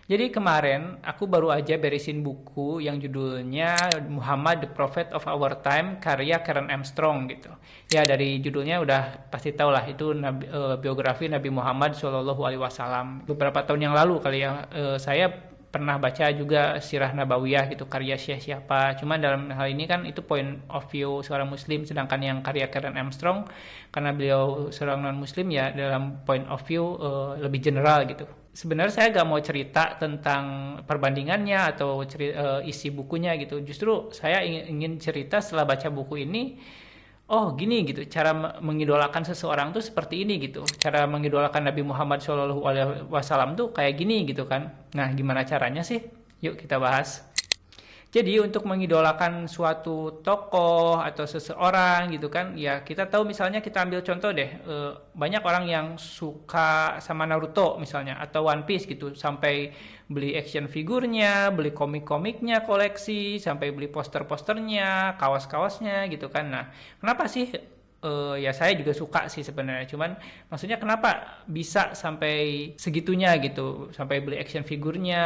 Jadi kemarin aku baru aja beresin buku yang judulnya Muhammad the Prophet of Our Time karya Karen Armstrong gitu. Ya dari judulnya udah pasti tahu lah itu biografi Nabi Muhammad Shallallahu Alaihi Wasallam. Beberapa tahun yang lalu kali ya saya pernah baca juga Sirah Nabawiyah gitu karya Syekh siapa. Cuma dalam hal ini kan itu point of view seorang muslim, sedangkan yang karya Karen Armstrong karena beliau seorang non muslim ya dalam point of view lebih general gitu. Sebenarnya saya gak mau cerita tentang perbandingannya atau isi bukunya gitu. Justru saya ingin cerita setelah baca buku ini, oh gini gitu, cara mengidolakan seseorang tuh seperti ini gitu. Cara mengidolakan Nabi Muhammad SAW tuh kayak gini gitu kan. Nah gimana caranya sih? Yuk kita bahas. Jadi untuk mengidolakan suatu tokoh atau seseorang gitu kan, ya kita tahu misalnya kita ambil contoh deh, banyak orang yang suka sama Naruto misalnya atau One Piece gitu, sampai beli action figurnya, beli komik-komiknya koleksi, sampai beli poster-posternya, kaos-kaosnya gitu kan. Nah, kenapa sih ya saya juga suka sih sebenarnya, cuman maksudnya kenapa bisa sampai segitunya gitu, sampai beli action figurnya,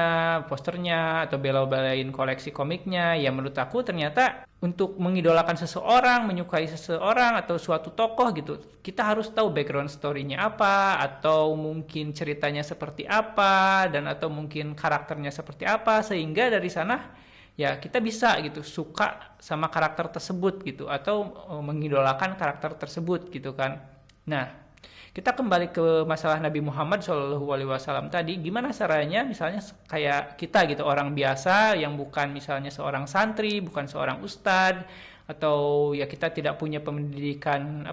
posternya, atau bela-belain koleksi komiknya. Ya menurut aku ternyata untuk mengidolakan seseorang, menyukai seseorang atau suatu tokoh gitu, kita harus tahu background story-nya apa, atau mungkin ceritanya seperti apa, dan atau mungkin karakternya seperti apa, sehingga dari sana ya kita bisa gitu suka sama karakter tersebut gitu, atau mengidolakan karakter tersebut gitu kan. Nah, kita kembali ke masalah Nabi Muhammad SAW tadi, gimana caranya misalnya kayak kita gitu, orang biasa yang bukan misalnya seorang santri, bukan seorang ustadz, atau ya kita tidak punya pendidikan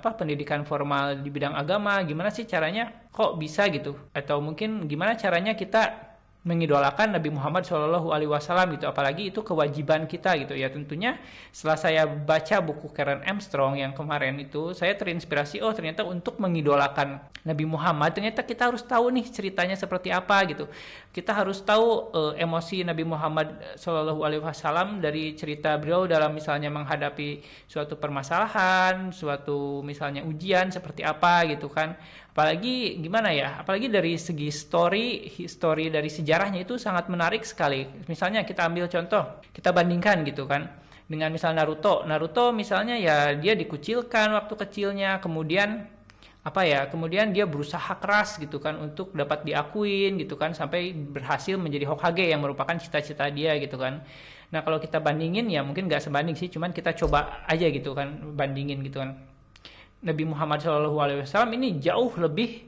formal di bidang agama, gimana sih caranya kok bisa gitu, atau mungkin gimana caranya kita mengidolakan Nabi Muhammad Shallallahu Alaihi Wasallam gitu, apalagi itu kewajiban kita gitu ya. Tentunya setelah saya baca buku Karen Armstrong yang kemarin itu, saya terinspirasi, oh ternyata untuk mengidolakan Nabi Muhammad ternyata kita harus tahu nih ceritanya seperti apa gitu. Kita harus tahu emosi Nabi Muhammad Shallallahu Alaihi Wasallam dari cerita beliau dalam misalnya menghadapi suatu permasalahan, suatu misalnya ujian seperti apa gitu kan. Apalagi gimana ya, apalagi dari segi history dari sejarahnya itu sangat menarik sekali. Misalnya kita ambil contoh, kita bandingkan gitu kan dengan misal Naruto misalnya ya dia dikucilkan waktu kecilnya, kemudian kemudian dia berusaha keras gitu kan untuk dapat diakuin gitu kan, sampai berhasil menjadi Hokage yang merupakan cita-cita dia gitu kan. Nah kalau kita bandingin ya mungkin nggak sebanding sih, cuman kita coba aja gitu kan bandingin gitu kan. Nabi Muhammad SAW ini jauh lebih,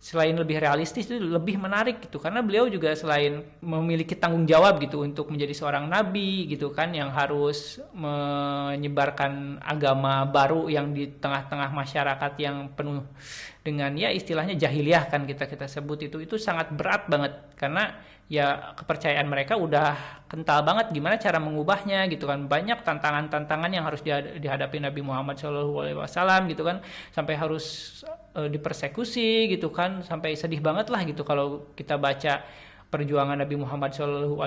selain lebih realistis itu lebih menarik gitu, karena beliau juga selain memiliki tanggung jawab gitu untuk menjadi seorang nabi gitu kan, yang harus menyebarkan agama baru yang di tengah-tengah masyarakat yang penuh dengan ya istilahnya jahiliyah kan kita sebut, itu sangat berat banget, karena ya kepercayaan mereka udah kental banget, gimana cara mengubahnya gitu kan. Banyak tantangan-tantangan yang harus dihadapi Nabi Muhammad SAW gitu kan, sampai harus dipersekusi gitu kan, sampai sedih banget lah gitu kalau kita baca perjuangan Nabi Muhammad SAW,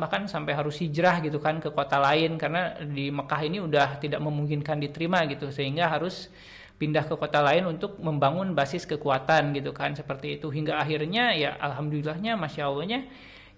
bahkan sampai harus hijrah gitu kan ke kota lain karena di Mekah ini udah tidak memungkinkan diterima gitu, sehingga harus pindah ke kota lain untuk membangun basis kekuatan gitu kan, seperti itu. Hingga akhirnya ya alhamdulillahnya, masya Allahnya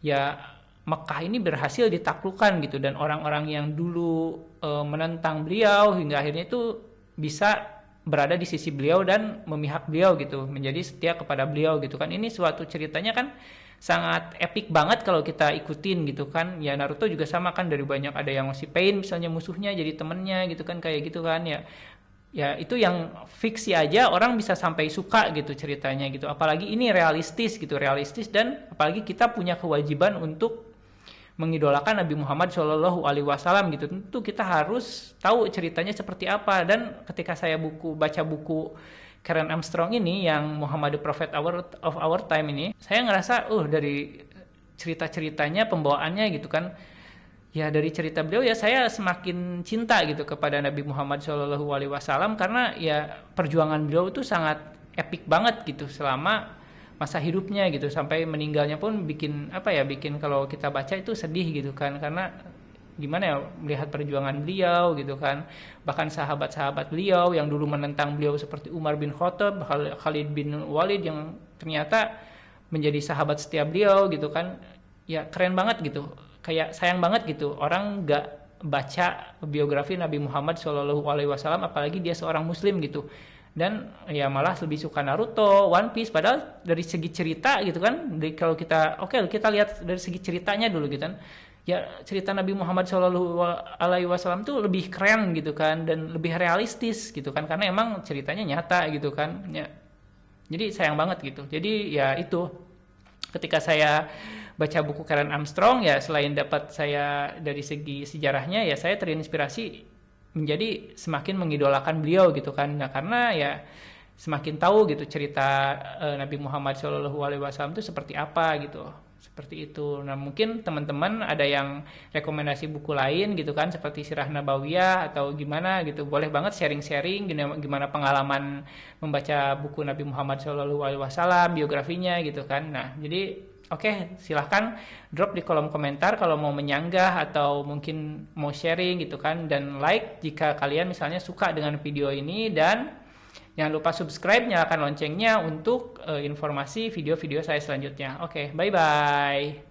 ya Mekah ini berhasil ditaklukkan gitu, dan orang-orang yang dulu menentang beliau hingga akhirnya itu bisa berada di sisi beliau dan memihak beliau gitu, menjadi setia kepada beliau gitu kan. Ini suatu ceritanya kan sangat epic banget kalau kita ikutin gitu kan. Ya Naruto juga sama kan, dari banyak ada yang masih pain misalnya musuhnya jadi temennya gitu kan, kayak gitu kan ya. Ya itu yang fiksi aja orang bisa sampai suka gitu ceritanya gitu, apalagi ini realistis gitu, realistis, dan apalagi kita punya kewajiban untuk mengidolakan Nabi Muhammad Shallallahu Alaihi Wasallam gitu. Tentu kita harus tahu ceritanya seperti apa, dan ketika saya baca buku Karen Armstrong ini yang Muhammad the Prophet of Our Time ini, saya ngerasa dari cerita-ceritanya, pembawaannya gitu kan, ya dari cerita beliau ya saya semakin cinta gitu kepada Nabi Muhammad Shallallahu Alaihi Wasallam, karena ya perjuangan beliau itu sangat epik banget gitu selama masa hidupnya gitu, sampai meninggalnya pun bikin kalau kita baca itu sedih gitu kan, karena gimana ya melihat perjuangan beliau gitu kan. Bahkan sahabat-sahabat beliau yang dulu menentang beliau seperti Umar bin Khattab, Khalid bin Walid yang ternyata menjadi sahabat setia beliau gitu kan. ya keren banget gitu. Kayak sayang banget gitu orang nggak baca biografi Nabi Muhammad Shallallahu Alaihi Wasallam, apalagi dia seorang Muslim gitu. Dan ya malah lebih suka Naruto, One Piece, padahal dari segi cerita gitu kan, kalau kita kita lihat dari segi ceritanya dulu gitu kan, ya cerita Nabi Muhammad Shallallahu Alaihi Wasallam tuh lebih keren gitu kan, dan lebih realistis gitu kan, karena emang ceritanya nyata gitu kan ya. Jadi sayang banget gitu. Jadi ya itu, ketika saya baca buku Karen Armstrong ya, selain dapat saya dari segi sejarahnya, ya saya terinspirasi menjadi semakin mengidolakan beliau gitu kan. Nah, karena ya semakin tahu gitu cerita Nabi Muhammad Shallallahu Alaihi Wasallam itu seperti apa gitu, seperti itu. Nah, mungkin teman-teman ada yang rekomendasi buku lain gitu kan, seperti Sirah Nabawiyah atau gimana gitu, boleh banget sharing-sharing gimana pengalaman membaca buku Nabi Muhammad Shallallahu Alaihi Wasallam, biografinya gitu kan. Nah, jadi silahkan drop di kolom komentar kalau mau menyanggah atau mungkin mau sharing gitu kan, dan like jika kalian misalnya suka dengan video ini, dan jangan lupa subscribe, nyalakan loncengnya untuk informasi video-video saya selanjutnya. Oke, bye-bye.